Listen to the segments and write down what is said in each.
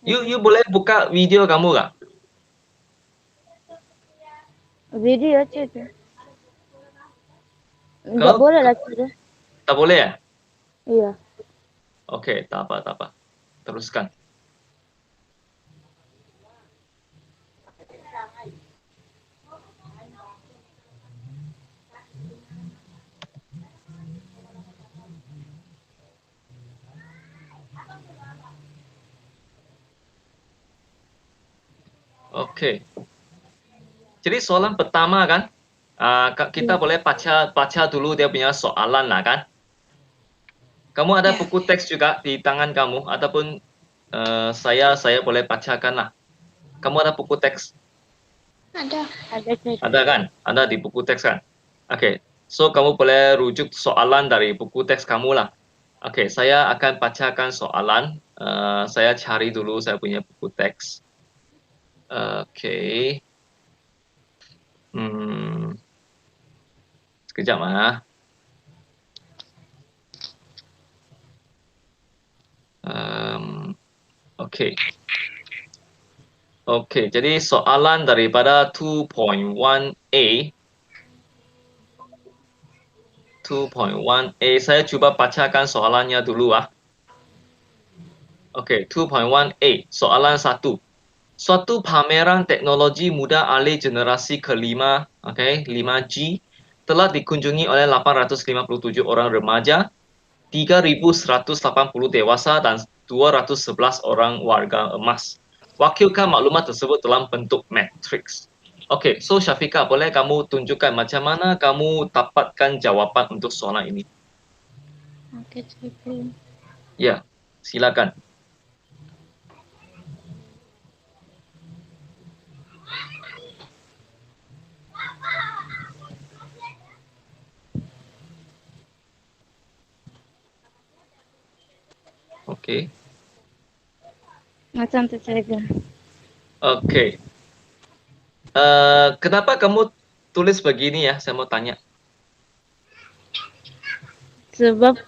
You boleh buka video kamu nggak? Video cik. Enggak Kalau boleh lah cik. tak boleh ya? Iya. Oke, tak apa, tak apa. Teruskan. Oke. Jadi soalan pertama kan, kita Iya. boleh baca dulu dia punya soalan lah kan. Kamu ada Ya, buku teks juga di tangan kamu ataupun saya boleh bacakan lah. Kamu ada buku teks? ada. Ada cik. Ada kan? Ada di buku teks kan? Oke. So kamu boleh rujuk soalan dari buku teks kamu lah. Oke, saya akan bacakan soalan. Saya cari dulu saya punya buku teks. Oke. Sekejap ah. Oke. Oke, jadi soalan daripada 2.1a. 2.1a, saya coba bacakan soalannya dulu ah. Oke, 2.1a, soalan 1. Suatu pameran teknologi muda alih generasi kelima, 5G, telah dikunjungi oleh 857 orang remaja, 3.180 dewasa, dan 211 orang warga emas. Wakilkan maklumat tersebut dalam bentuk matriks. Oke, so Syafiqah, boleh kamu tunjukkan macam mana kamu dapatkan jawapan untuk soalan ini? Oke cik. Ya, silakan. Oke. Macam tu cik. Oke. Kenapa kamu tulis begini ya? Saya mau tanya. Sebab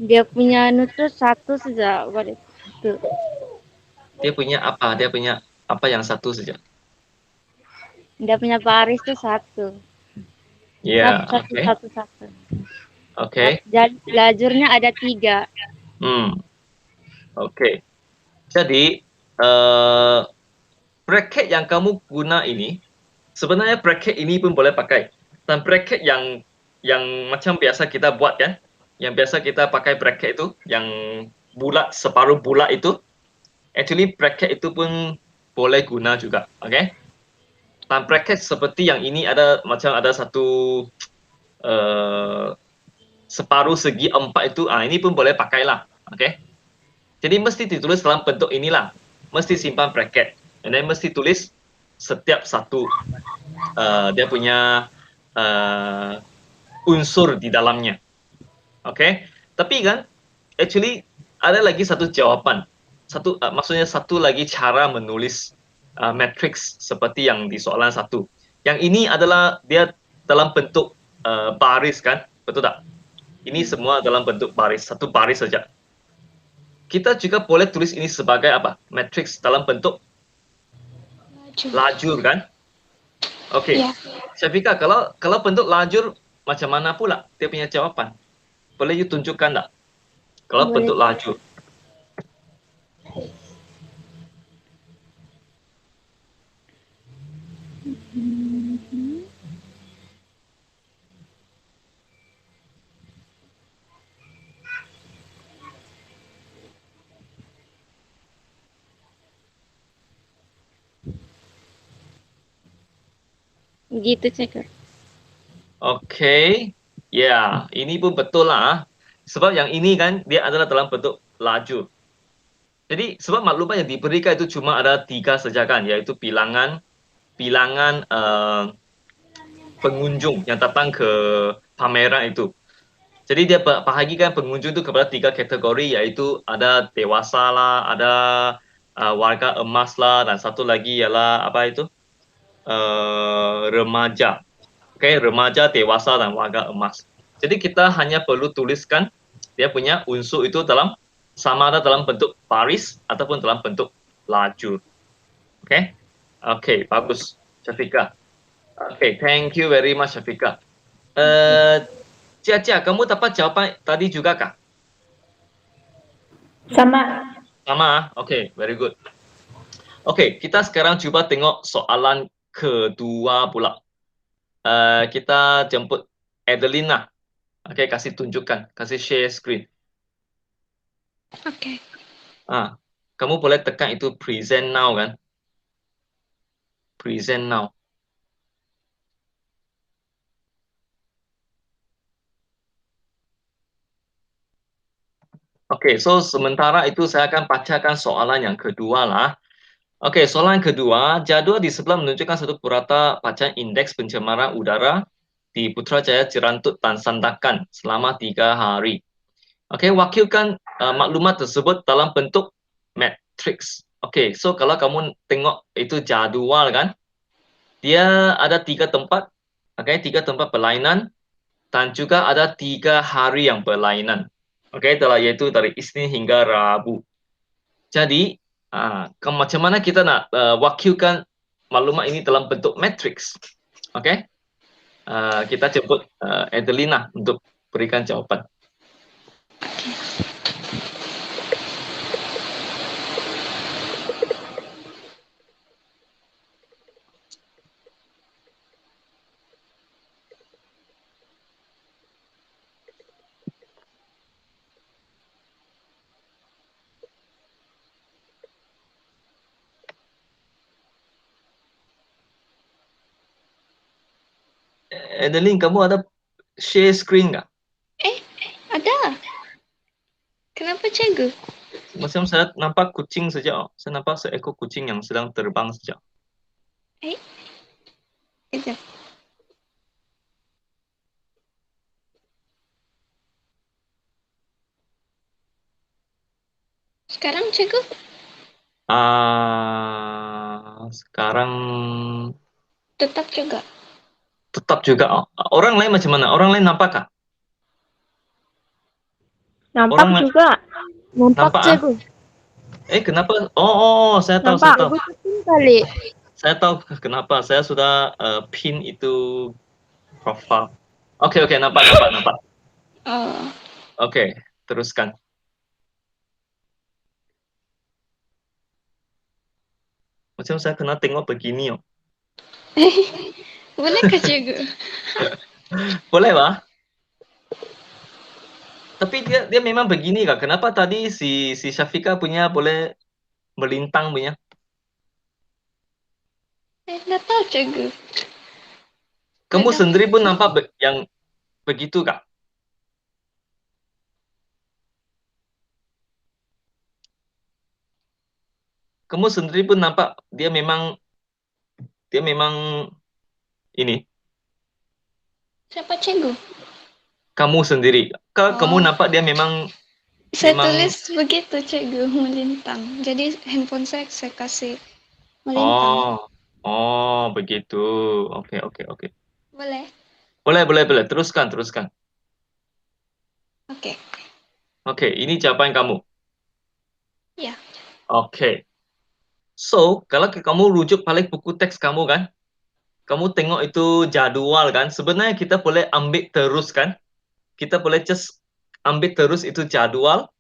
dia punya anu tuh satu saja. Tuh. Dia punya apa? Dia punya apa yang satu saja? Dia punya baris tuh satu. Ya, Satu, oke. satu, satu. Oke. Lajurnya ada 3. Oke. Jadi, bracket yang kamu guna ini, sebenarnya bracket ini pun boleh pakai. Dan bracket yang macam biasa kita buat kan, yang biasa kita pakai bracket itu, yang bulat, separuh bulat itu, actually bracket itu pun boleh guna juga, oke? Dan bracket seperti yang ini ada macam ada satu separuh segi 4 itu, ini pun boleh pakai lah, oke? Jadi mesti ditulis dalam bentuk inilah, mesti simpan bracket, and then mesti tulis setiap satu dia punya unsur di dalamnya, oke? Tapi kan, actually ada lagi satu jawaban, maksudnya satu lagi cara menulis matrix seperti yang di soalan 1. Yang ini adalah dia dalam bentuk baris kan, betul tak? Ini semua dalam bentuk baris, satu baris saja. Kita juga boleh tulis ini sebagai apa? Matrix dalam bentuk lajur kan? Oke. Ya. Syafiqah, kalau bentuk lajur macam mana pula dia punya jawapan? Boleh you tunjukkan tak? Kalau Boleh. bentuk lajur. Gitu cik. Oke. Ya, ini pun betul lah. Sebab yang ini kan dia adalah dalam bentuk lajur. Jadi sebab maklumat yang diberikan itu cuma ada 3 saja kan, yaitu bilangan pengunjung yang datang ke pameran itu. Jadi dia bahagikan pengunjung itu kepada 3 kategori, yaitu ada dewasa lah, ada warga emas lah, dan satu lagi ialah apa itu? Remaja. Oke, remaja, dewasa, dan warga emas. Jadi kita hanya perlu tuliskan dia punya unsur itu dalam sama ada dalam bentuk baris ataupun dalam bentuk lajur. Oke? Oke, bagus, Syafika. Oke, thank you very much, Syafika. Cia, kamu dapat jawaban tadi juga kah? Sama. Sama, oke, very good. Oke, kita sekarang coba tengok soalan kedua pula. Kita jemput Adelina. Oke, kasih tunjukkan, kasih share screen. Oke. Kamu boleh tekan itu present now kan? Present now. Oke, so sementara itu saya akan bacakan soalan yang kedua lah. Oke, soalan kedua, jadual di sebelah menunjukkan satu purata bacaan indeks pencemaran udara di Putrajaya, Cirantut, dan Sandakan selama 3 hari. Oke, wakilkan maklumat tersebut dalam bentuk matriks. Oke, so kalau kamu tengok itu jadual kan, dia ada 3 tempat, oke, 3 tempat berlainan, dan juga ada 3 hari yang berlainan. Oke, yaitu dari Isnin hingga Rabu. Jadi, macam mana kita nak wakilkan maklumat ini dalam bentuk matriks? Oke, kita jemput Adelina untuk berikan jawaban. Adeline, kamu ada share screen nggak? Ada. Kenapa cikgu? Macam saya nampak kucing saja. Saya nampak seekor kucing yang sedang terbang saja. Itu. Sekarang cikgu? Sekarang Tetap juga. tetap juga. Orang lain macam mana? Orang lain nampakkah? Nampak Orang juga. nampak, Cikgu. Kenapa? Oh, saya tahu, Nampak. saya tahu. Kali. Saya tahu kenapa. Saya sudah pin itu profile. Oke, nampak. Oh. Oke, teruskan. Macam saya kena tengok begini. Bolehkah cikgu? Boleh lah. Tapi dia memang begini kah? Kenapa tadi si Syafika punya boleh melintang punya? Nggak tahu cikgu. Kamu sendiri pun nampak yang begitu kah? Kamu sendiri pun nampak dia memang ini. Siapa cikgu? Kamu sendiri. Kamu nampak dia memang Saya tulis begitu cikgu, melintang. Jadi handphone saya kasih melintang. Oh, begitu. Oke. Boleh? Boleh. Teruskan. Oke. Oke, ini jawaban kamu. Ya. Oke. So, kalau kamu rujuk balik buku teks kamu kan, kamu tengok itu jadwal kan, sebenarnya kita boleh ambil terus kan, kita boleh just ambil terus itu jadwal,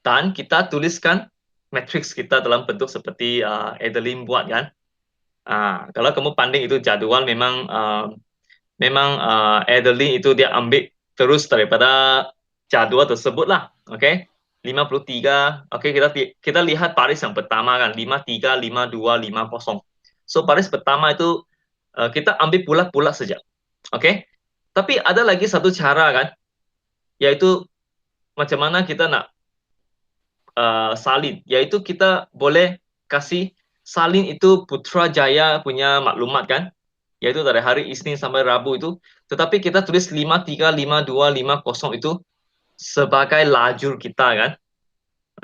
dan kita tuliskan matriks kita dalam bentuk seperti Adeline buat kan. Kalau kamu pandang itu jadwal, memang Adeline itu dia ambil terus daripada jadwal tersebut lah, oke? 53, oke, kita lihat baris yang pertama kan, 53, 52, 50. So baris pertama itu kita ambil bulat-bulat saja, oke? Tapi ada lagi satu cara kan, yaitu macam mana kita nak salin, yaitu kita boleh kasih salin itu Putrajaya punya maklumat kan, yaitu dari hari Isnin sampai Rabu itu, tetapi kita tulis 53, 52, 50 itu sebagai lajur kita kan.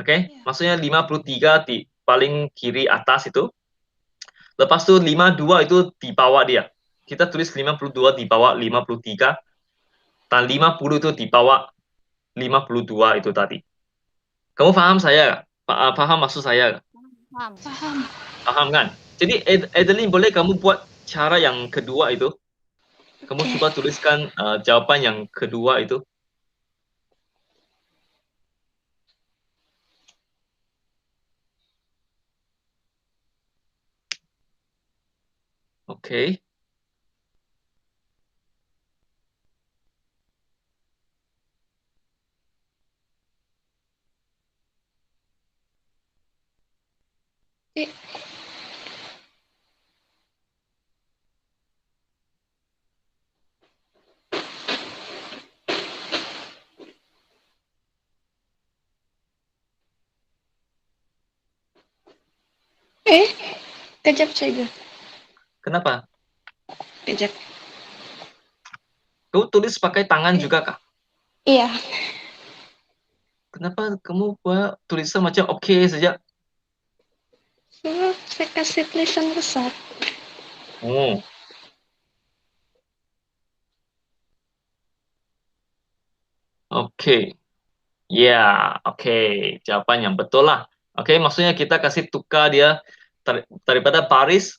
Oke, maksudnya 53 di paling kiri atas itu. Lepas tu 52 itu di bawah dia. Kita tulis 52 di bawah 53 dan 50 itu di bawah 52 itu tadi. Kamu paham saya? Paham maksud saya? Paham. Paham. Paham kan? Jadi Adeline, boleh kamu buat cara yang kedua itu? Kamu Oke. coba tuliskan jawaban yang kedua itu. Oke. Eh, eh, kejap Cegu. Kenapa? Kejap. Kamu tulis pakai tangan juga kah? Iya. Kenapa kamu buat tulisan macam oke saja? So, saya kasih tulisan besar. Oh, oke. Ya, oke. Jawaban yang betul lah. Oke, maksudnya kita kasih tukar dia daripada baris.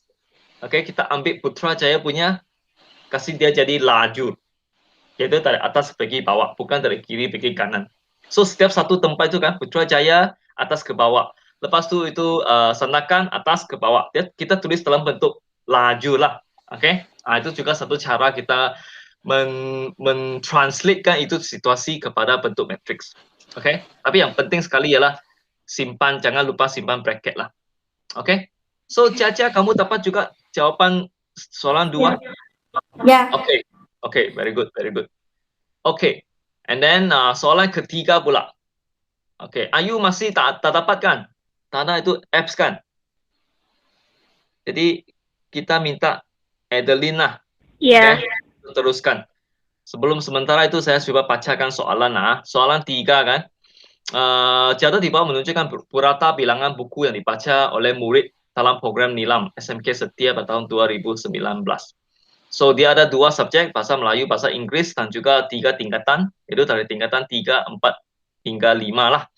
Oke, kita ambil Putrajaya punya, kasih dia jadi lajur. Yaitu dari atas pergi bawah, bukan dari kiri pergi kanan. So, setiap satu tempat itu kan, Putrajaya atas ke bawah. Lepas itu Sandakan atas ke bawah. Kita tulis dalam bentuk laju lah. Oke, itu juga satu cara kita mentranslatekan itu situasi kepada bentuk matriks. Oke, tapi yang penting sekali ialah simpan, jangan lupa simpan bracket lah. Oke, so Caca, kamu dapat juga jawaban soalan dua. Ya, Oke, oke, very good, very good. Oke, and then soalan ketiga pula. Oke, Ayu masih tak dapat kan? Tak ada itu apps kan? Jadi kita minta Adeline lah. Iya. Oke, teruskan. Sebelum sementara itu saya coba bacakan soalan. Soalan 3 kan. Catat di bawah menunjukkan purata bilangan buku yang dibaca oleh murid dalam program Nilam SMK Setia pada tahun 2019. So, dia ada 2 subjek, bahasa Melayu, bahasa Inggris, dan juga 3 tingkatan. Itu dari tingkatan 3, 4, hingga 5 lah.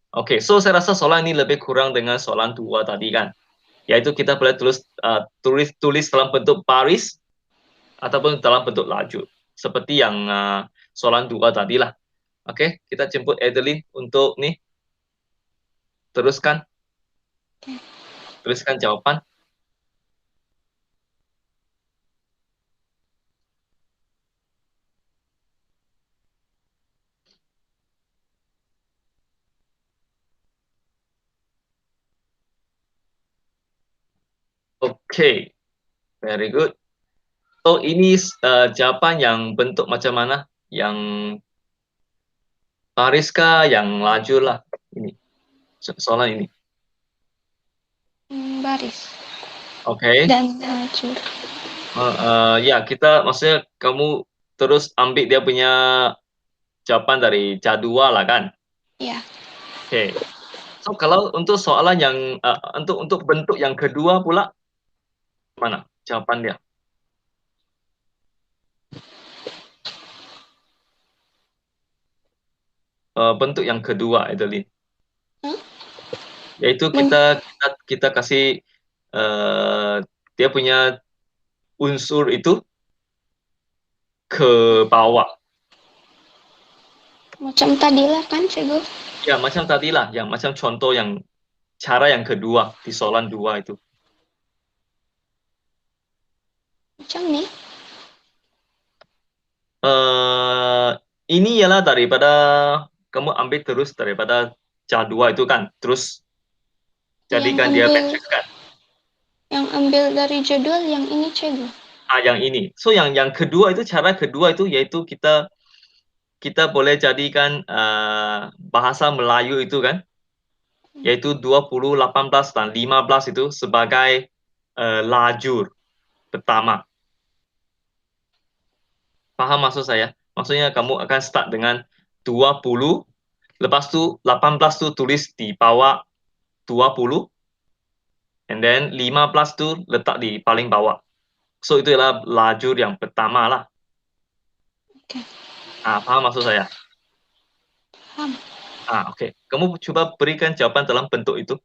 Oke, so saya rasa soalan ini lebih kurang dengan soalan 2 tadi kan. Yaitu kita boleh tulis dalam bentuk baris ataupun dalam bentuk lajur. Seperti yang soalan 2 tadi lah. Oke, kita jemput Adeline untuk nih. Teruskan. Tuliskan jawaban. Oke, very good. So, ini jawaban yang bentuk macam mana? Yang baris kah? Yang lajur lah. Ini. Soalan ini. Baris. Oke. Dan lajur. Ya, kita maksudnya kamu terus ambil dia punya jawaban dari jadwal lah kan? Iya. Oke. So, kalau untuk soalan yang untuk bentuk yang kedua pula mana jawaban dia? Bentuk yang kedua, Adeline. Yaitu kita kasih dia punya unsur itu ke bawah. Macam tadi lah kan, Cegu? Ya, macam tadilah, yang macam contoh yang cara yang kedua di soalan 2 itu. Macam nih. Ini ialah daripada kamu ambil terus daripada jadwal itu kan, terus jadikan dia matriks kan. Yang ambil dari judul yang ini, Cegu. Yang ini. So yang kedua itu, cara kedua itu yaitu kita boleh jadikan bahasa Melayu itu kan, yaitu 20, 18 dan 15 itu sebagai lajur pertama. Paham maksud saya? Maksudnya kamu akan start dengan 20, lepas tu 18 tu tulis di bawah 20, and then 15 tu letak di paling bawah. So itu adalah lajur yang pertama lah. Oke. Paham maksud saya? Paham. Oke. Kamu coba berikan jawaban dalam bentuk itu.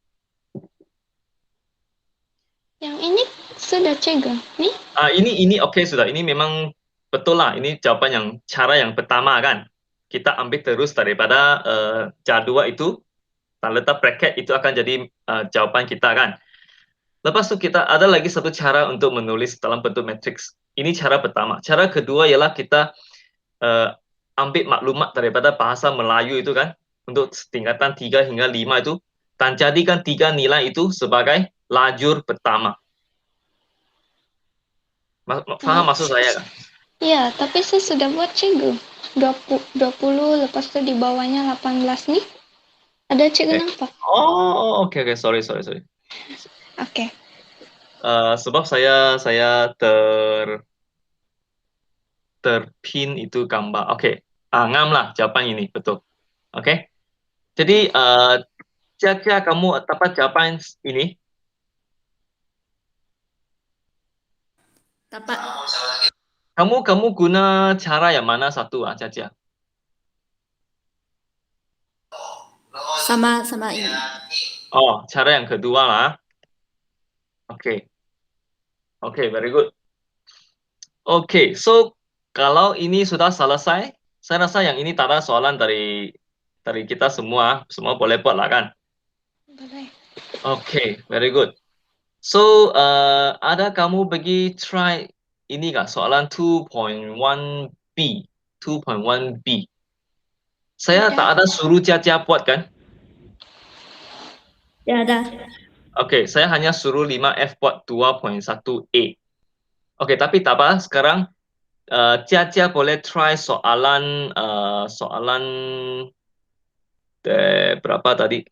Yang ini sudah cikgu. Nih? Ini oke sudah. Ini memang betul lah. Ini jawaban yang cara yang pertama kan. Kita ambil terus daripada jadwal itu, dan letak bracket itu akan jadi jawaban kita kan. Lepas itu kita ada lagi satu cara untuk menulis dalam bentuk matriks. Ini cara pertama. Cara kedua ialah kita ambil maklumat daripada bahasa Melayu itu kan, untuk tingkatan 3 hingga 5 itu, dan jadikan 3 nilai itu sebagai lajur pertama. Faham maksud saya kan? Iya, tapi saya sudah buat cikgu. 20 lepas itu di bawahnya 18 nih. Ada cikgu nampak? Oke, sorry. Oke. Sebab saya terpin itu gambar. Oke. Ngam lah jawaban ini, betul. Oke. Jadi Caca kamu dapat jawaban ini? Dapat. Kamu guna cara yang mana satu Caca? Sama ini. Cara yang kedua lah. Oke, very good. Oke, so kalau ini sudah selesai, saya rasa yang ini tak ada soalan dari kita semua boleh buat lah kan? Boleh. Oke, very good. So, ada kamu pergi try ini kah? Soalan 2.1B. 2.1B. Saya tak ada suruh Caca buat kan? Ya ada. Oke, saya hanya suruh 5F buat 2.1A. Oke, tapi tak apa. Sekarang Caca boleh try soalan berapa tadi?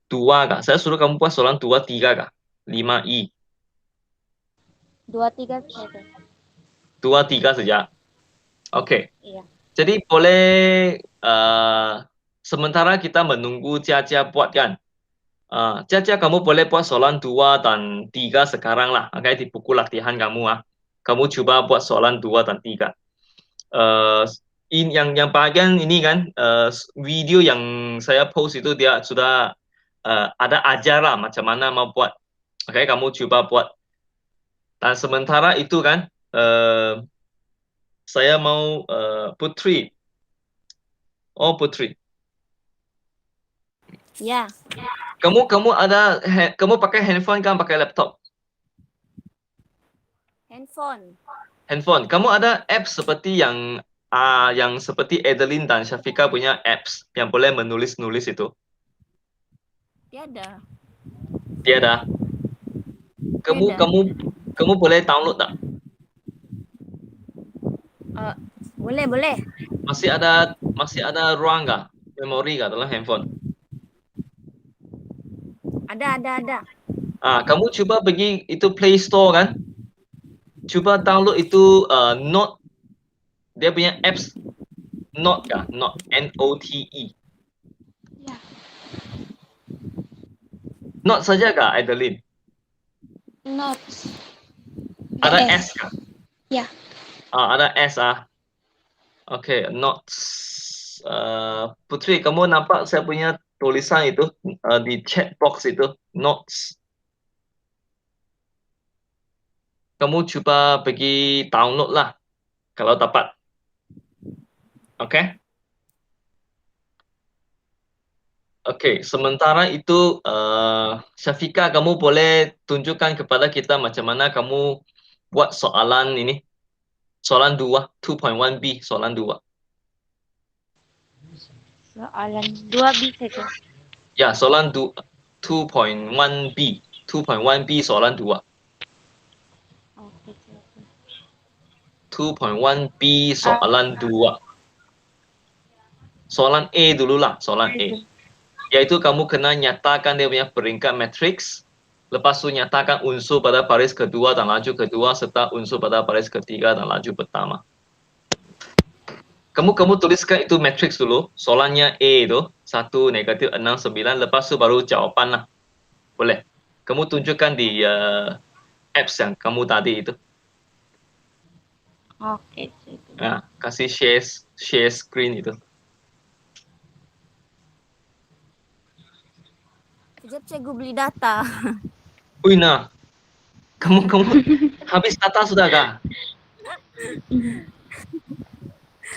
2 kah? Saya suruh kamu buat soalan 2, 3 kah? 5I. 2, 3 saja. 2, 3 saja. Oke. Iya. Jadi boleh sementara kita menunggu Caca buat kan? Caca kamu boleh buat soalan 2 dan 3 sekarang lah. Oke, di buku latihan kamu ah. Kamu coba buat soalan 2 dan 3. Yang bagian ini kan video yang saya post itu dia sudah ada ajar lah macam mana mau buat. Oke, kamu coba buat. Dan sementara itu kan saya mau Putri. Oh, Putri. Ya. Kamu pakai handphone kan pakai laptop? Handphone. Kamu ada apps seperti yang seperti Adeline dan Syafika punya apps yang boleh menulis-nulis itu? Tiada. Tiada. Kamu boleh download tak? Boleh. Masih ada ruang nggak? Memori nggak dalam handphone? Ada. Kamu coba pergi itu Play Store kan? Coba download itu Note. Dia punya apps Note kah? Note. Note. Ya. Note saja kah, Adeline? Notes. Ada S kah? Ya. Ada S Oke, Notes. Putri, kamu nampak saya punya tulisan itu di chat box itu, Notes. Kamu coba pergi download lah, kalau dapat. Oke? Oke, sementara itu Syafika, kamu boleh tunjukkan kepada kita macam mana kamu buat soalan ini. Soalan 2, 2.1B, soalan 2. Soalan 2B saja. Ya, soalan 2.1B. 2.1B soalan 2. Oke, saja. 2.1B soalan 2. Soalan A dulu lah, soalan A. Yaitu kamu kena nyatakan dia punya peringkat matriks, lepas itu nyatakan unsur pada baris kedua dan laju kedua, serta unsur pada baris ketiga dan laju pertama. Kamu tuliskan itu matriks dulu, soalannya A itu, 1, negatif 6, 9, lepas itu baru jawapan lah. Boleh. Kamu tunjukkan di apps yang kamu tadi itu. Oke, saja. Kasih share screen itu. Sekejap cikgu beli data. Wina, kamu habis data sudah kah?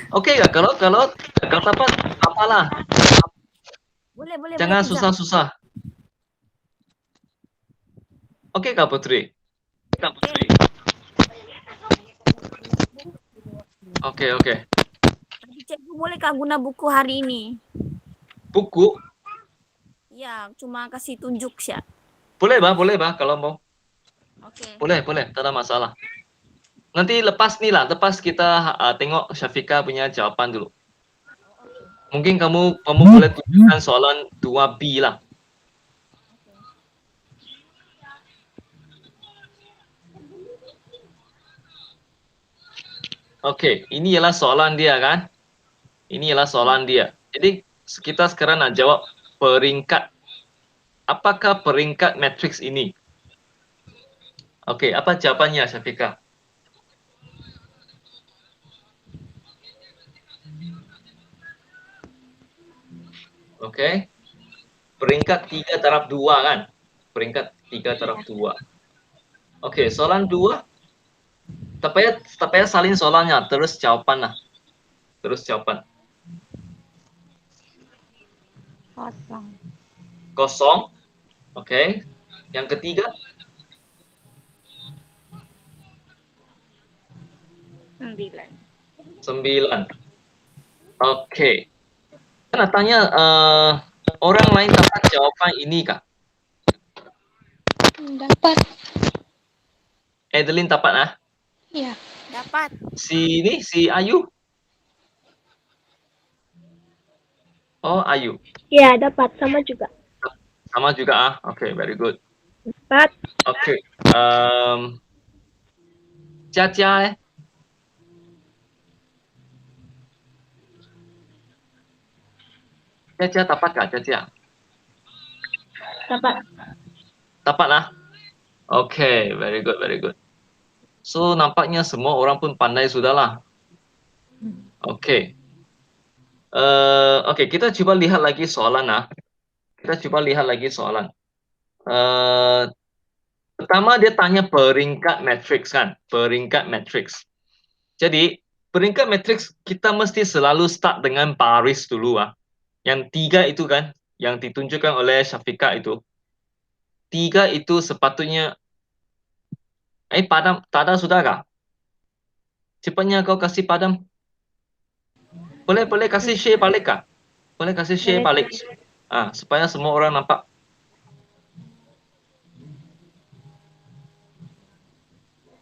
Oke kak, kalau dapat apalah, Boleh jangan kejap. susah-susah. Oke kak Putri. Oke. Tapi cikgu bolehkah guna buku hari ini? Buku Ya, cuma kasih tunjuk sya. boleh bah kalau mau. Oke. Boleh, tak ada masalah. Nanti lepas kita tengok Syafika punya jawaban dulu. Mungkin kamu boleh tunjukkan soalan 2B lah. Oke, ini ialah soalan dia kan? Ini ialah soalan dia. Jadi kita sekarang nak jawab peringkat. Apakah peringkat matriks ini? Oke, apa jawabannya Syafika? Oke. Peringkat 3 darab 2 kan? Peringkat 3 darab 2. Oke, soalan 2. Tak payah salin soalannya, terus jawaban lah. Terus jawaban. Kosong. Oke. Yang ketiga? 9. Oke. Kan tanya orang lain dapat jawaban ini kah? Dapat. Adeline dapat ah? Ya. Dapat. Si Ayu? Oh, Ayu. Ya, dapat. Sama juga. Sama juga ah. Oke, very good. Dapat. Oke. Caca Caca dapat kah Caca? Dapat. Dapat lah. Oke, very good. So nampaknya semua orang pun pandai sudahlah. Oke. Oke, kita coba lihat lagi soalan lah. Pertama dia tanya peringkat matriks kan, peringkat matriks. Jadi peringkat matriks kita mesti selalu start dengan baris dulu ah. Yang 3 itu kan, yang ditunjukkan oleh Syafika itu. 3 itu sepatutnya padam, tak ada sudah kah? Cepatnya kau kasih padam. Boleh kasih share balik kah? Boleh kasih share balik. Supaya semua orang nampak.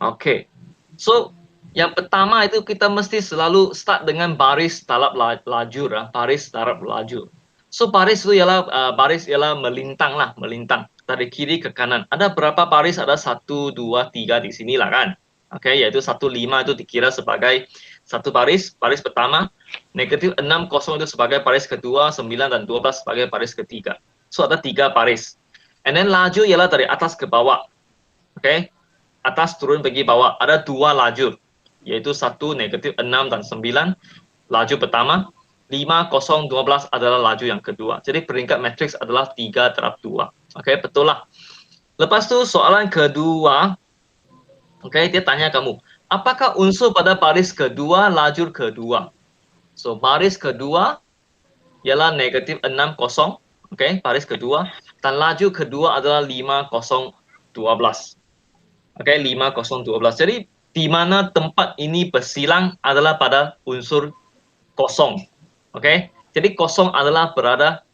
Oke. So, yang pertama itu kita mesti selalu start dengan baris darab lajur, baris darab lajur. So, baris itu ialah melintang dari kiri ke kanan. Ada berapa baris? Ada 1, 2, 3 di sini lah kan. Oke, yaitu 1, 5 itu dikira sebagai satu baris pertama, negatif 6, 0 itu sebagai baris kedua, 9 dan 12 sebagai baris ketiga. So, ada 3 baris. And then laju ialah dari atas ke bawah. Oke, atas turun pergi bawah. Ada 2 lajur, yaitu 1, negatif 6 dan 9. Laju pertama, 5, 0, 12 adalah laju yang kedua. Jadi peringkat matriks adalah 3 darab 2. Oke, betul lah. Lepas tu soalan kedua, dia tanya kamu, apakah unsur pada baris kedua, lajur kedua? So, baris kedua ialah negatif 6, 0. Baris kedua. Dan laju kedua adalah 5, 0, 12. 5, 0, 12. Jadi, di mana tempat ini bersilang adalah pada unsur kosong. Jadi, kosong adalah berada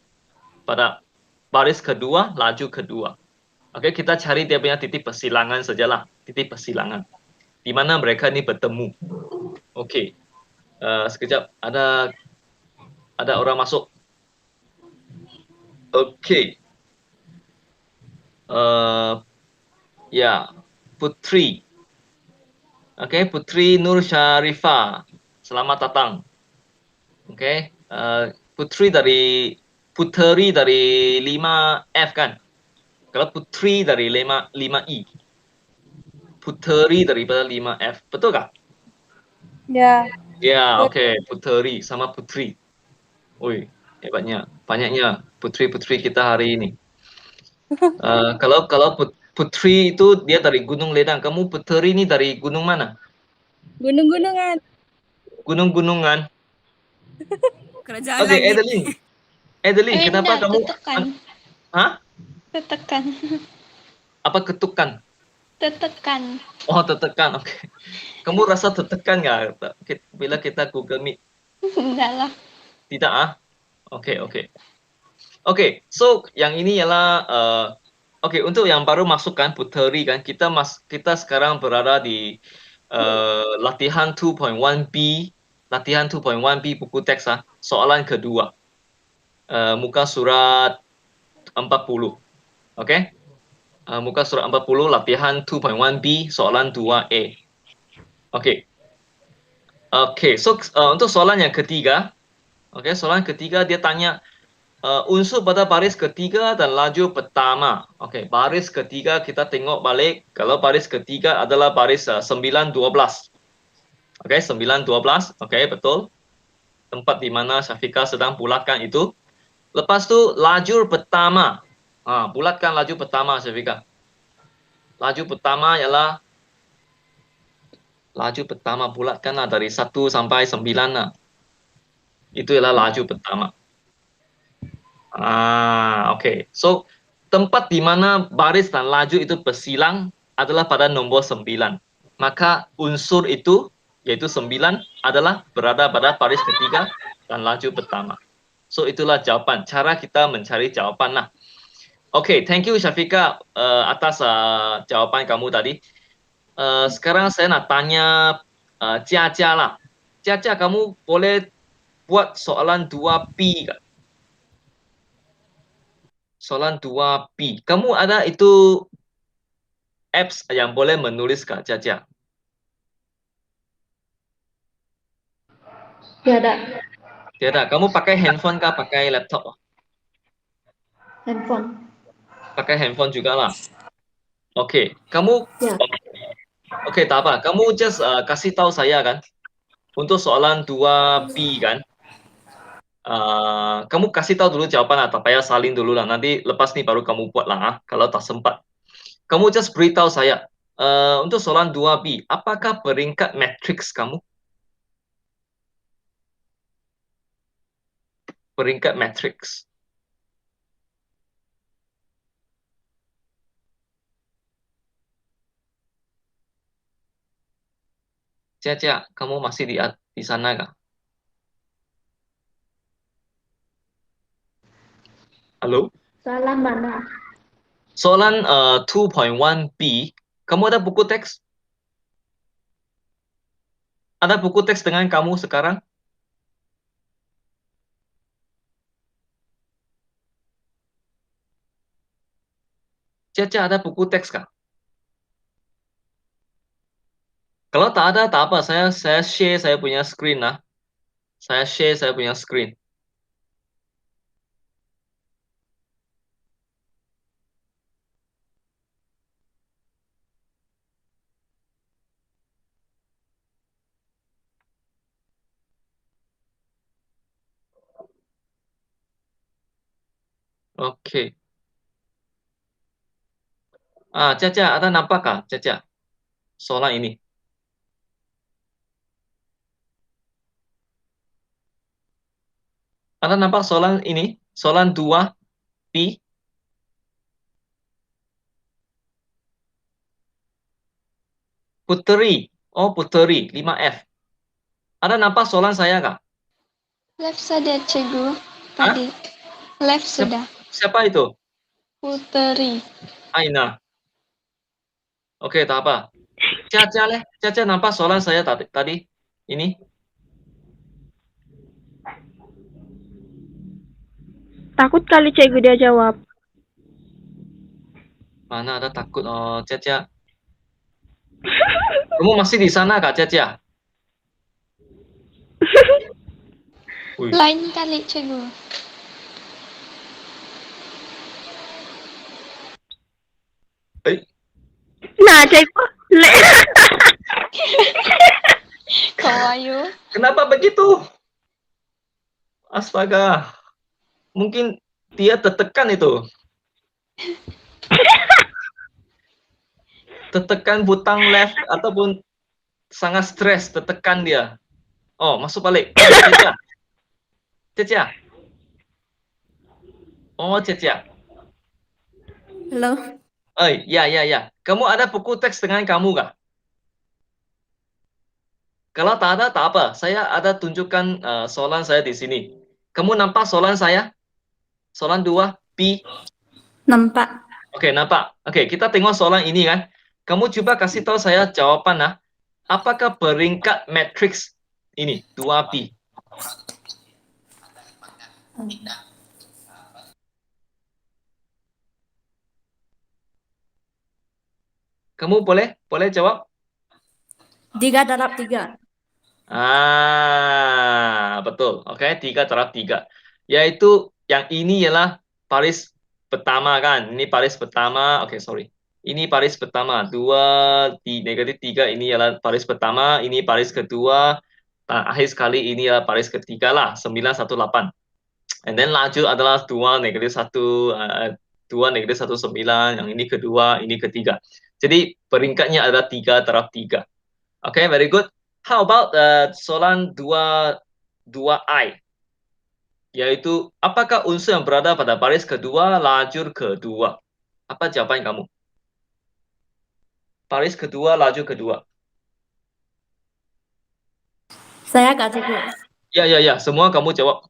pada baris kedua, laju kedua. Kita cari dia punya titik persilangan sajalah. Titik persilangan. Di mana mereka ini bertemu. Sekejap. Ada orang masuk. Putri. Putri Nur Syarifah. Selamat datang. Putri dari 5F kan? Kalau putri dari 5I. Putri daripada 5F. Betul kah? Ya. Ya, putri sama putri. Hebatnya. Banyaknya putri-putri kita hari ini. Kalau Putri itu dia dari Gunung Ledang, kamu Putri ini dari gunung mana? Gunung-gunungan. Gunung-gunungan. Kerajaan Oke, langit. Adeline, kenapa Enggak, kamu? tetekan. Hah? Tetekan. Apa ketukan? Tetekan. Oh, tertekan. Oke. Kamu rasa tertekan nggak bila kita Google Meet? Enggak lah. Tidak ah? Oke, oke. Oke, so yang ini ialah oke, untuk yang baru masukkan Puteri kan kita sekarang berada di latihan 2.1B, latihan 2.1B buku teks soalan kedua. Muka surat 40. Oke? Muka surat 40 latihan 2.1B soalan 2A. Oke. Oke, so untuk soalan yang ketiga, oke, soalan ketiga dia tanya unsur pada baris ketiga dan laju pertama. Oke, baris ketiga kita tengok balik. Kalau baris ketiga adalah baris 9-12. Oke, 9-12. Oke, betul. Tempat di mana Syafiqah sedang bulatkan itu. Lepas tu lajur pertama. Bulatkan laju pertama Syafiqah. Laju pertama ialah laju pertama bulatkanlah dari 1 sampai 9 lah. Itu ialah laju pertama. Oke. So, tempat di mana baris dan laju itu bersilang adalah pada nombor 9. Maka unsur itu, yaitu 9, adalah berada pada baris ketiga dan laju pertama. So, itulah jawapan. Cara kita mencari jawapan lah. Oke, thank you Syafiqah atas jawapan kamu tadi. Sekarang saya nak tanya Jia Jia lah. Jia Jia, kamu boleh buat soalan 2P tak? Soalan 2B. Kamu ada itu apps yang boleh menulis Kak Caca? Tiada. Tiada. Kamu pakai handphone kah? Pakai laptop? Handphone. Pakai handphone juga lah. Oke. Kamu Ya. Oke, tak apa. Kamu just kasih tahu saya kan. Untuk soalan 2B kan. Kamu kasih tahu dulu jawapan lah. Tak payah salin dulu lah. Nanti lepas ni baru kamu buat lah. Kalau tak sempat. Kamu just beritahu saya. Untuk soalan 2B. Apakah peringkat matriks kamu? Peringkat matriks. Cia, kamu masih di sana kah? Halo? Salah mana? Soalan 2.1B, kamu ada buku teks? Ada buku teks dengan kamu sekarang? Cia, ada buku teks kah? Kalau tak ada, tak apa. Saya share saya punya screen lah. Saya share saya punya screen. Oke. Cia, ada nampak kah, Cia? Soalan ini. Ada nampak soalan ini? Soalan 2B? Puteri. Oh, Puteri. 5F. Ada nampak soalan saya kah? Left saja, Cikgu. Hah? Tadi. Left sudah. Siapa itu? Puteri. Aina. Oke, tak apa. Caca nampak soalan saya tadi? Ini? Takut kali cikgu dia jawab. Mana ada takut? Oh, Caca. Kamu masih di sana kak, Caca? Wih. Lain kali, Cikgu. Nah, cikgu. Kawayu. Kenapa begitu? Astaga. Mungkin dia tertekan itu. Tertekan butang left ataupun sangat stres, tertekan dia. Oh, masuk balik. Cecia. Cecia. Oh, Cecia. Halo. Ya. Kamu ada buku teks dengan kamu kah? Kalau tak ada, tak apa. Saya ada tunjukkan soalan saya di sini. Kamu nampak soalan saya? Soalan 2, P. Nampak. Oke, nampak. Oke, kita tengok soalan ini kan. Kamu coba kasih tahu saya jawaban lah. Apakah peringkat matriks ini 2P? Kamu boleh jawab? 3 darab 3. Betul. Oke, 3/3. Yaitu yang ini ialah baris pertama kan. Ini baris pertama. Oke, sorry. Ini baris pertama. 2 negatif 3 ini ialah baris pertama. Ini baris kedua. Nah, akhir sekali ini adalah baris ketiga lah. 918. And then laju adalah 2 negatif 1. 2 negatif 1, 9. Yang ini kedua, ini ketiga. Jadi peringkatnya adalah 3/3. Okay, very good. How about soalan 2I? Yaitu, apakah unsur yang berada pada baris kedua, lajur kedua? Apa jawaban kamu? Baris kedua, lajur kedua. Saya Kak Cikgu. Ya. Semua kamu jawab.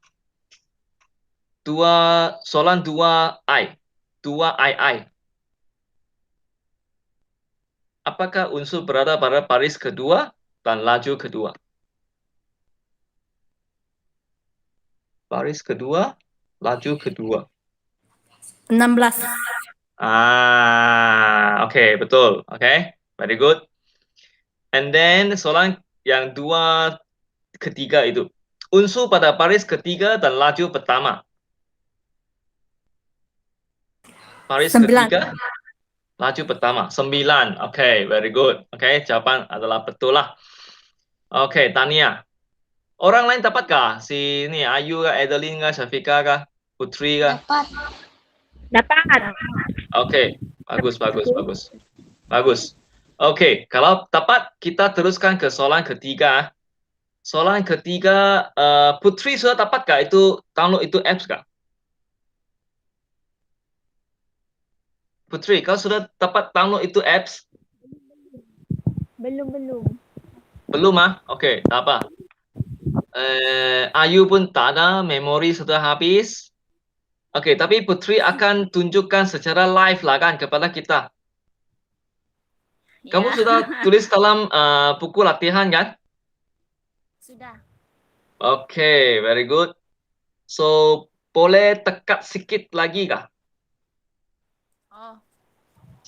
Soalan 2I. 2II. Apakah unsur berada pada baris kedua dan lajur kedua? Baris kedua, lajur kedua. 16. Okay, betul. Okay, very good. And then soalan yang 2 ketiga itu. Unsur pada baris ketiga dan lajur pertama. Baris 9. ketiga, laju pertama. 9. Okay, very good. Okay, jawaban adalah betul lah. Okay, Tania. Orang lain dapatkah? Si ini Ayu kah, Adeline kah, Syafika kah, Putri kah? Dapat. Okay, bagus. Okay, kalau dapat kita teruskan ke soalan ketiga. Soalan ketiga, Putri sudah dapatkah itu download itu apps kah? Putri, kau sudah dapat download itu apps? Belum. Belum Oke, tak apa. Ayu pun tak ada, memori sudah habis. Oke, tapi Putri akan tunjukkan secara live lah kan kepada kita. Kamu sudah tulis dalam buku latihan kan? Sudah. Oke, very good. So, boleh tekat sikit lagi kah? Oh.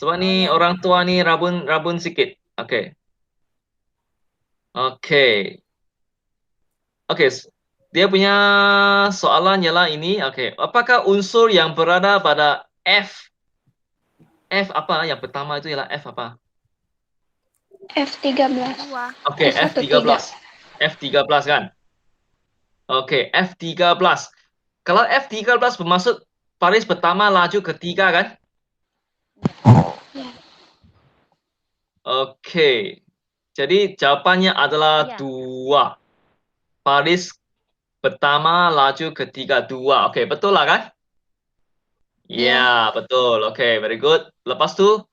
Sebab ni orang tua ni rabun sikit. Oke. Dia punya soalan ialah ini. Oke. Apakah unsur yang berada pada F? F apa? Yang pertama itu ialah F apa? F13. Oke, F13. F13 kan? Oke, F13. Kalau F13 bermaksud baris pertama laju ketiga kan? Ya. Oke. Jadi jawabannya adalah 2. Baris pertama laju ketiga 2. Oke, betul lah kan? Ya, betul. Oke, very good. Lepas tu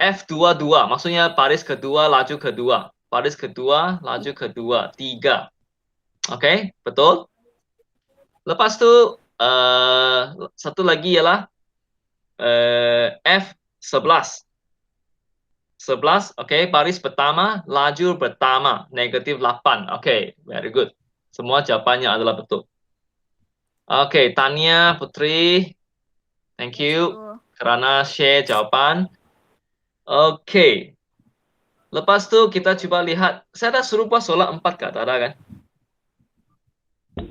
F22 maksudnya baris kedua laju kedua. Baris kedua laju kedua 3. Oke, betul. Lepas tu satu lagi ialah F11. 11, oke, baris pertama, lajur pertama, negatif 8. Oke, very good. Semua jawabannya adalah betul. Oke, Tania, Putri, thank you kerana share jawaban. Oke. Lepas tu kita coba lihat, saya dah suruh buat soalan 4 kah? Tak ada kan?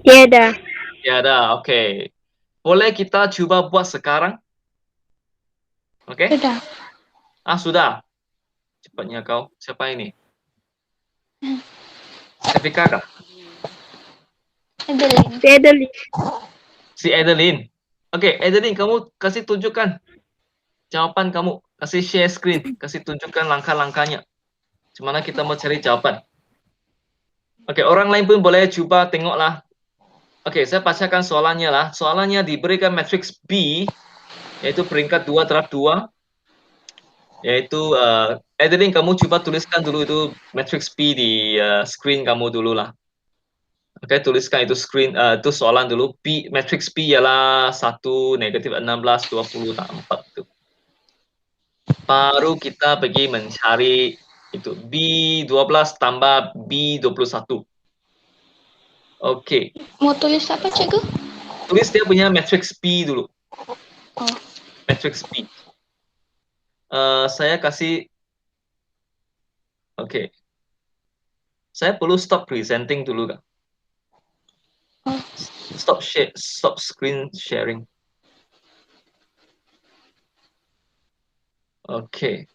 Tiada. Tiada, oke. Boleh kita coba buat sekarang? Oke? Sudah. Sudah. Cepatnya kau. Siapa ini? Syafika kah? Adeline. Si Adeline. Si Adeline. Oke, Adeline, kamu kasih tunjukkan jawapan kamu. Kasih share screen, kasih tunjukkan langkah-langkahnya. Gimana kita mau cari jawaban. Oke, orang lain pun boleh coba tengoklah. Oke, saya bacakan soalannya lah. Soalannya diberikan matriks B, yaitu peringkat 2 terhadap 2. Yaitu, Adeline, kamu coba tuliskan dulu itu matriks B di screen kamu dulu lah. Oke, tuliskan itu itu soalan dulu. Matriks B ialah 1, -16, 20, tak 4 itu. Baru kita pergi mencari itu B12 tambah B21. Oke. Mau tulis apa, Cikgu? Tulis dia punya matriks B dulu. Oh. Matriks B. Saya kasih. Oke. Saya perlu stop presenting dulu kan? Oh. Stop screen sharing. Oke.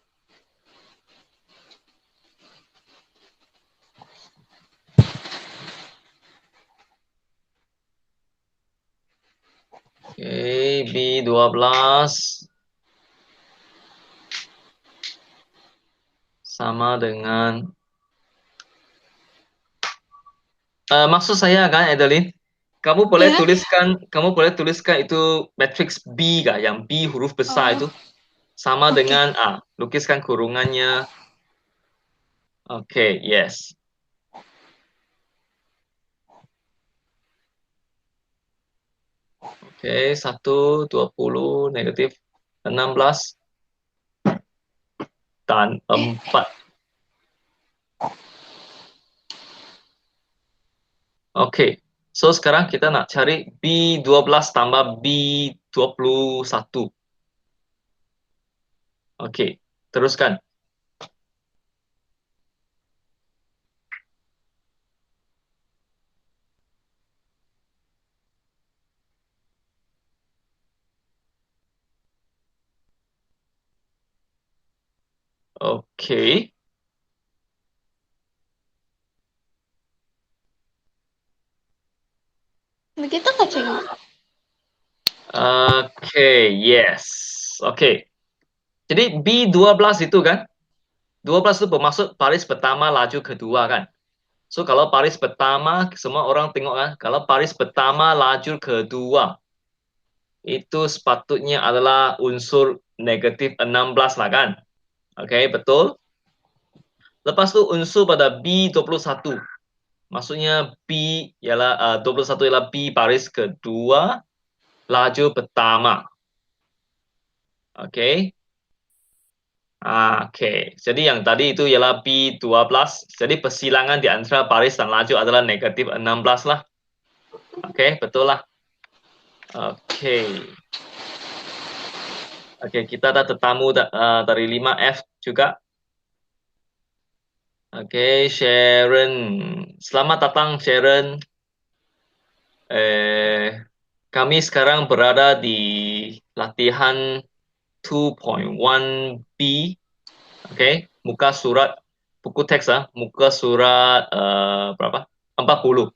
Oke, B12 sama dengan maksud saya kan, Adeline, kamu boleh tuliskan itu matriks B kah, yang B huruf besar itu sama dengan A. Lukiskan kurungannya. Oke, yes. Oke, 1, 20, -16 dan 4. Oke, so sekarang kita nak cari B12 tambah B21. Oke, teruskan. Oke. Begitu Kak Cikgu? Oke, yes. Oke. Jadi B12 itu kan, 12 itu bermaksud baris pertama laju kedua kan. So kalau baris pertama, semua orang tengok kan, kalau baris pertama laju kedua, itu sepatutnya adalah unsur negatif 16 lah kan. Oke, betul. Lepas itu unsur pada B21. Maksudnya B ialah 21 ialah B baris kedua laju pertama. Oke. Oke. Jadi yang tadi itu ialah B12. Jadi persilangan di antara baris dan laju adalah negatif 16 lah. Oke, betul lah. Oke. Oke, kita ada tetamu dari 5F juga. Oke, Sharon. Selamat datang, Sharon. Kami sekarang berada di latihan 2.1B. Oke, muka surat, buku teks muka surat berapa? 40.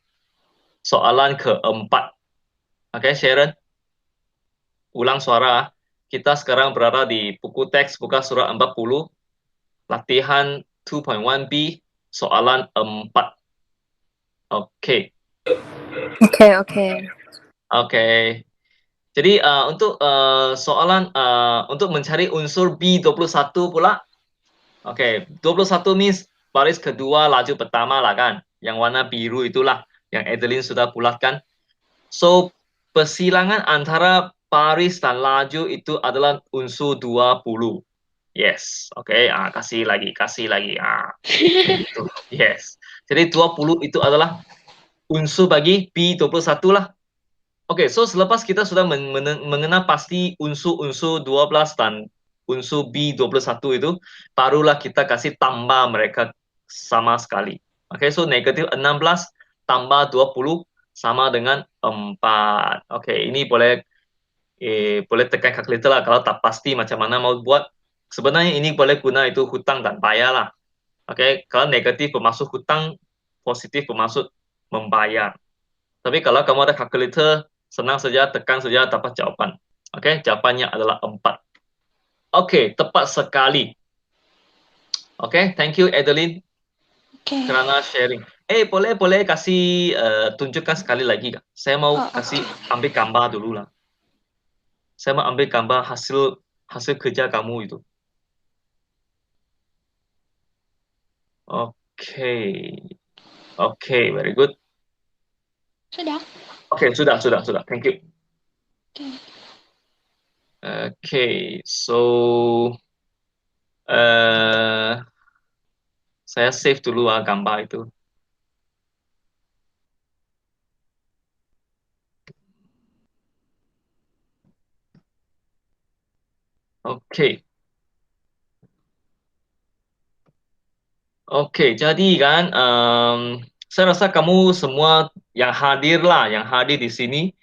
Soalan keempat. Oke, Sharon. Ulang suara. Kita sekarang berada di buku teks buka surat 40. Latihan 2.1B, soalan 4. Oke. Oke. Jadi untuk soalan untuk mencari unsur B21 pula. Oke, 21 means baris kedua laju pertama lah kan. Yang warna biru itulah yang Adeline sudah bulatkan. So, persilangan antara baris dan laju itu adalah unsur 20. Yes, oke. Kasih lagi. Gitu. Yes. Jadi 20 itu adalah unsur bagi B21 lah. Oke, so selepas kita sudah mengenal pasti unsur-unsur 12 dan unsur B21 itu, barulah kita kasih tambah mereka sama sekali. Oke, so negatif 16 tambah 20 sama dengan 4. Oke, ini boleh tekan kalkulator lah kalau tak pasti macam mana mau buat. Sebenarnya ini boleh guna itu hutang dan bayar lah. Oke, kalau negatif bermaksud hutang, positif bermaksud membayar. Tapi kalau kamu ada kalkulator, Senang saja, tekan saja dapat jawaban. Oke, jawabannya adalah 4. Oke, tepat sekali. Oke, thank you Adeline Oke. kerana sharing. Boleh kasih tunjukkan sekali lagi kak? Saya mau Oh, kasih oke. ambil gambar dulu lah. Saya mau ambil gambar hasil kerja kamu itu. Oke, oke, very good. Sudah. Oke, sudah. Thank you. Oke. Oke, so saya save dulu gambar itu. Oke. Oke, jadi kan saya rasa kamu semua yang hadir di sini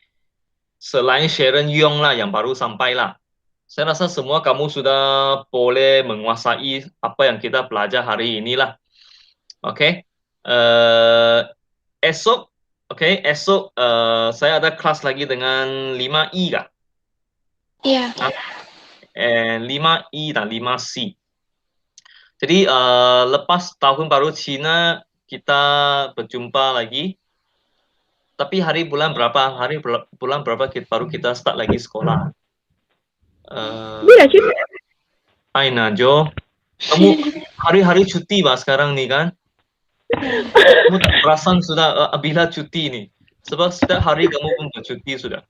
selain Sharon Yong lah yang baru sampai lah. Saya rasa semua kamu sudah boleh menguasai apa yang kita belajar hari ini lah. Oke. Eh, esok, esok saya ada kelas lagi dengan 5I kah? Iya. 5I dan 5C. Jadi lepas tahun baru Cina kita berjumpa lagi. Tapi bulan berapa baru kita start lagi sekolah? Bila cuti? Aina Jo, kamu hari-hari cuti bah sekarang nih kan? Kamu tak perasan sudah bila cuti nih? Sebab setiap hari kamu pun bercuti sudah.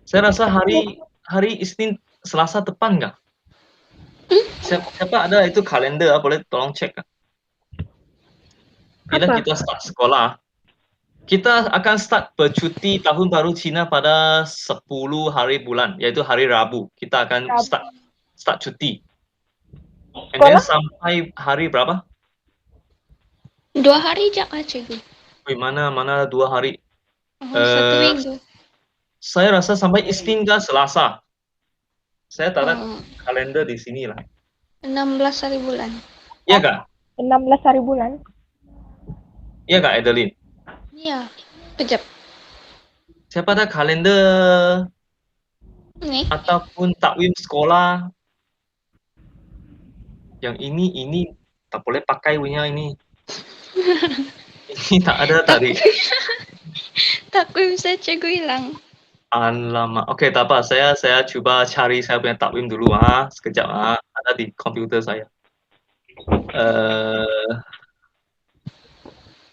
Saya rasa hari Isnin Selasa depan nggak? Siapa ada itu kalender boleh tolong cek kan? Bila Apa? kita start sekolah, kita akan start bercuti tahun baru Cina pada 10 hari bulan, yaitu hari Rabu. Kita akan start cuti. And then sampai hari berapa? 2 hari jak lah cikgu. Wih, mana 2 hari? 1 minggu. Saya rasa sampai Isnin ke Selasa. Saya taruh Oh, kalender di sini lah. 16 hari bulan. Iya kak? 16 hari bulan. Iya kak Adeline? Iya. Kejap. Siapa ada kalender Nih. ataupun takwim sekolah? Yang ini tak boleh pakai punya ini. Ini tak ada tadi. Takwim saya cikgu hilang. Alamak. Oke, tak apa. Saya coba cari saya punya takwim dulu sekejap ada di komputer saya.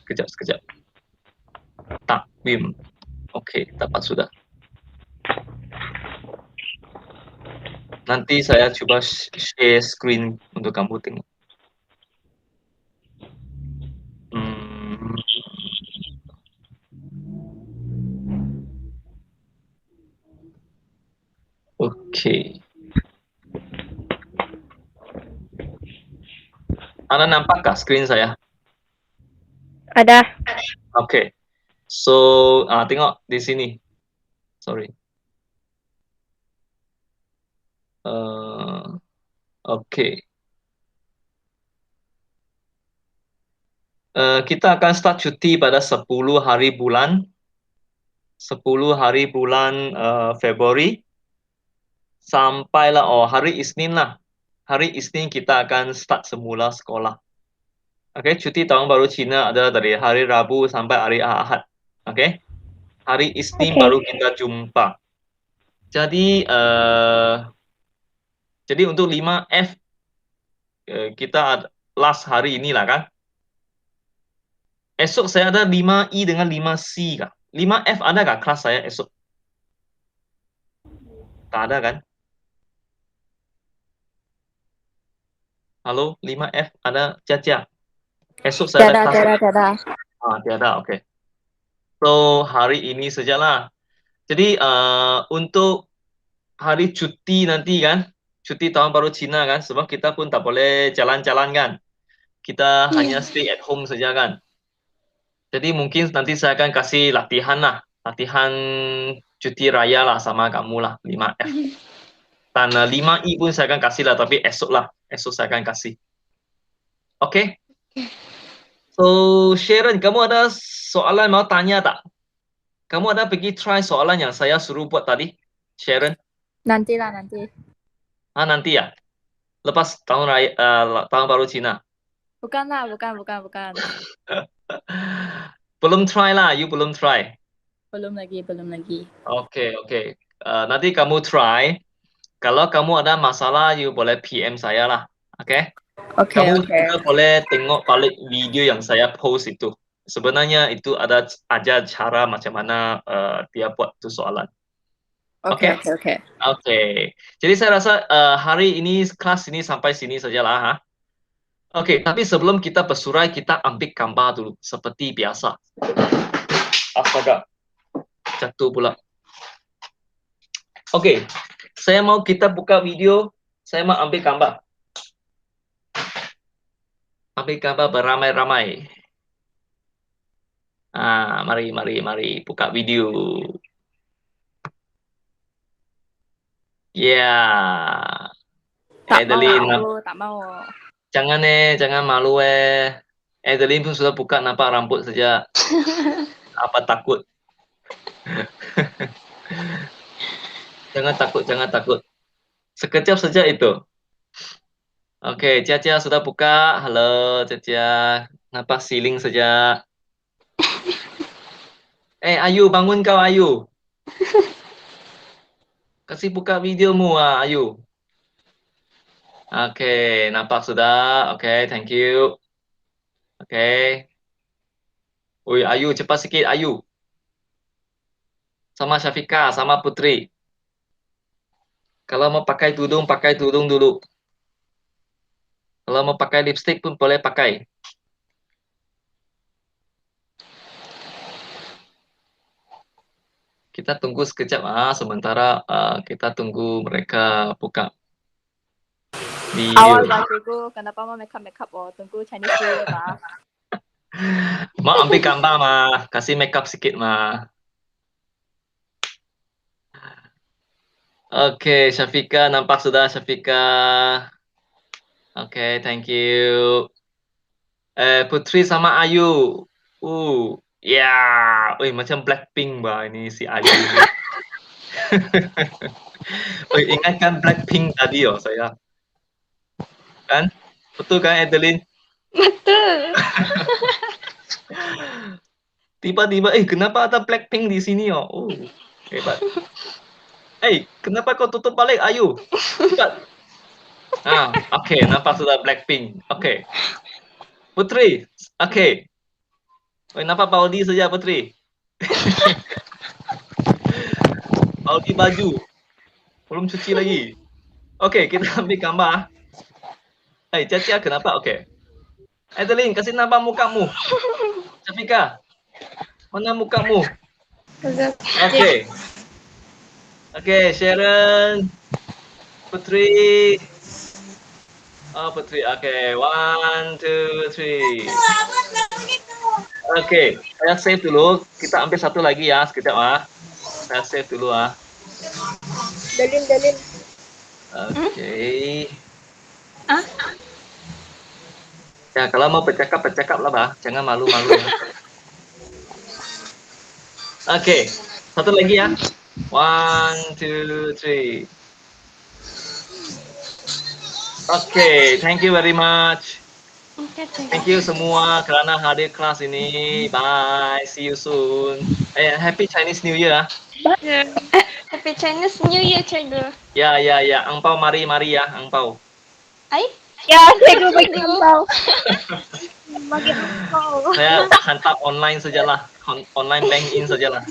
Sekejap. Takwim. Oke, dapat sudah. Nanti saya coba share screen untuk kamu tengok. Oke. Anda nampakkah screen saya? Ada. Oke. So, tengok di sini. Sorry. Oke. Kita akan start cuti pada 10 hari bulan. 10 hari bulan Februari. Sampailah hari Isnin lah. Hari Isnin kita akan start semula sekolah. Oke, cuti tahun baru Cina adalah dari hari Rabu sampai hari Ahad. Oke. Hari Isnin baru kita jumpa. Jadi untuk 5F kita last hari inilah kan. Esok saya ada 5I dengan 5C kah? 5F ada kah kelas saya esok? Tak ada kan? Halo, 5F ada Caca. Esok saya ada kelas. Tiada, oke. So, hari ini sajalah. Jadi untuk hari cuti nanti kan, cuti tahun baru Cina kan, sebab kita pun tak boleh jalan-jalan kan. Kita hanya stay at home saja kan. Jadi mungkin nanti saya akan kasih latihan cuti raya lah sama kamu lah, 5F. Dan 5I pun saya akan kasih lah, tapi esok saya akan kasih. Oke? So, Sharon, kamu ada soalan mau tanya tak? Kamu ada pergi try soalan yang saya suruh buat tadi, Sharon? Nantilah nanti. Nanti ya. Lepas tahun raya, tahun baru Cina. Bukan lah, bukan. Belum try lah, you belum try. Belum lagi. Oke. Nanti kamu try. Kalau kamu ada masalah, you boleh PM saya lah. Oke? Kamu juga boleh tengok balik video yang saya post itu. Sebenarnya itu ada aja cara macam mana dia buat itu soalan. Oke. Oke. Jadi saya rasa hari ini kelas ini sampai sini sajalah. Ha? Oke, tapi sebelum kita bersurai, kita ambil gambar dulu seperti biasa. Astaga, jatuh pula. Oke, saya mau kita buka video. Saya mau ambil gambar. Ambil gambar beramai-ramai. Mari buka video. Ya. Tak Adeline, mau. jangan malu Adeline pun sudah buka, nampak rambut saja. Apa takut? Jangan takut. Sekejap saja itu. Oke, Cia sudah buka. Halo, Cia. Nampak ceiling saja. Ayu, bangun kau, Ayu. Kasih buka videomu, Ayu. Oke, nampak sudah. Oke, thank you. Oke. Ui, Ayu, cepat sikit, Ayu. Sama Syafika, sama Putri. Kalau mau pakai tudung dulu. Kalau mau pakai lipstick pun boleh pakai. Kita tunggu sekejap, sementara kita tunggu mereka buka video. Awal cikgu, kenapa mau make up? Tunggu Chinese New Year bah. Mau ambil gambar mah, kasih make up sikit mah. Oke, Syafika, nampak sudah Syafika. Oke, thank you. Putri sama Ayu. Ya, macam Blackpink bah ini si Ayu. Ingat kan Blackpink tadi saya. Kan? Betul kan, Adeline? Betul. Tiba-tiba, kenapa ada Blackpink di sini hebat. Kenapa kau tutup balik, Ayu? Cepat. Oke, nampak sudah Blackpink. Oke. Putri, oke. Nampak Paudi saja, Putri. Paudi baju. Belum cuci lagi. Oke, kita ambil gambar. Cia, kenapa? Oke. Adeline, kasih nampak mukamu. Syafika, mana mukamu? Oke. Oke, Sharon. Putri. Putri. Oke, 1, 2, 3. Oke, saya save dulu. Kita ambil satu lagi ya, sekejap Saya save dulu Dalin. Oke. Ya, kalau mau bercakap lah, Jangan malu-malu ya. Oke, satu lagi ya. 1, 2, 3. Oke, thank you very much. Thank you semua kerana hadir kelas ini. Bye, see you soon. Happy Chinese New Year. Happy Chinese New Year, cikgu. Ya. Angpau mari ya, angpau. Ya, cikgu bagi angpau. Bagi engkau. Saya hantar online sajalah. Online bank in sajalah.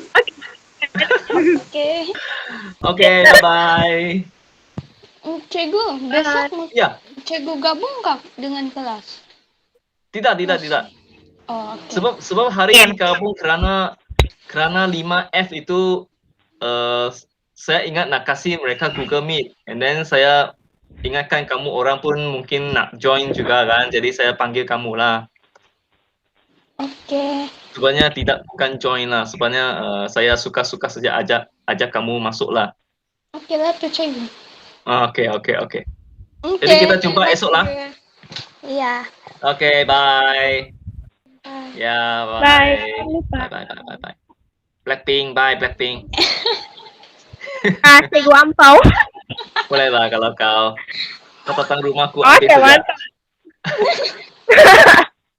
Oke, bye-bye. Cikgu, besok mau Ya, cikgu gabung nggak dengan kelas? tidak. Oh, oke. Sebab hari ini gabung kerana 5F itu saya ingat nak kasih mereka Google Meet, and then saya ingatkan kamu orang pun mungkin nak join juga kan, jadi saya panggil kamu lah. Oke. Sebenarnya bukan join lah, sebenarnya saya suka-suka saja ajak kamu masuk lah. Oke lah tuh, cikgu. Oke. Jadi kita jumpa esok lah. Iya. Oke, bye. Ya, Bye. Jangan lupa. Bye. Blackpink, bye Blackpink. Ah, cikgu ampau. Boleh lah kalau kau datang rumahku Oke, ambil saja. mantap.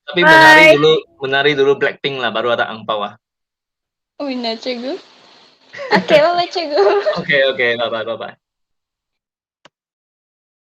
Tapi Bye. menari dulu Blackpink lah, baru ada angpau ah. Wina, cikgu. Oke, bye-bye, cikgu. Oke, bye bye.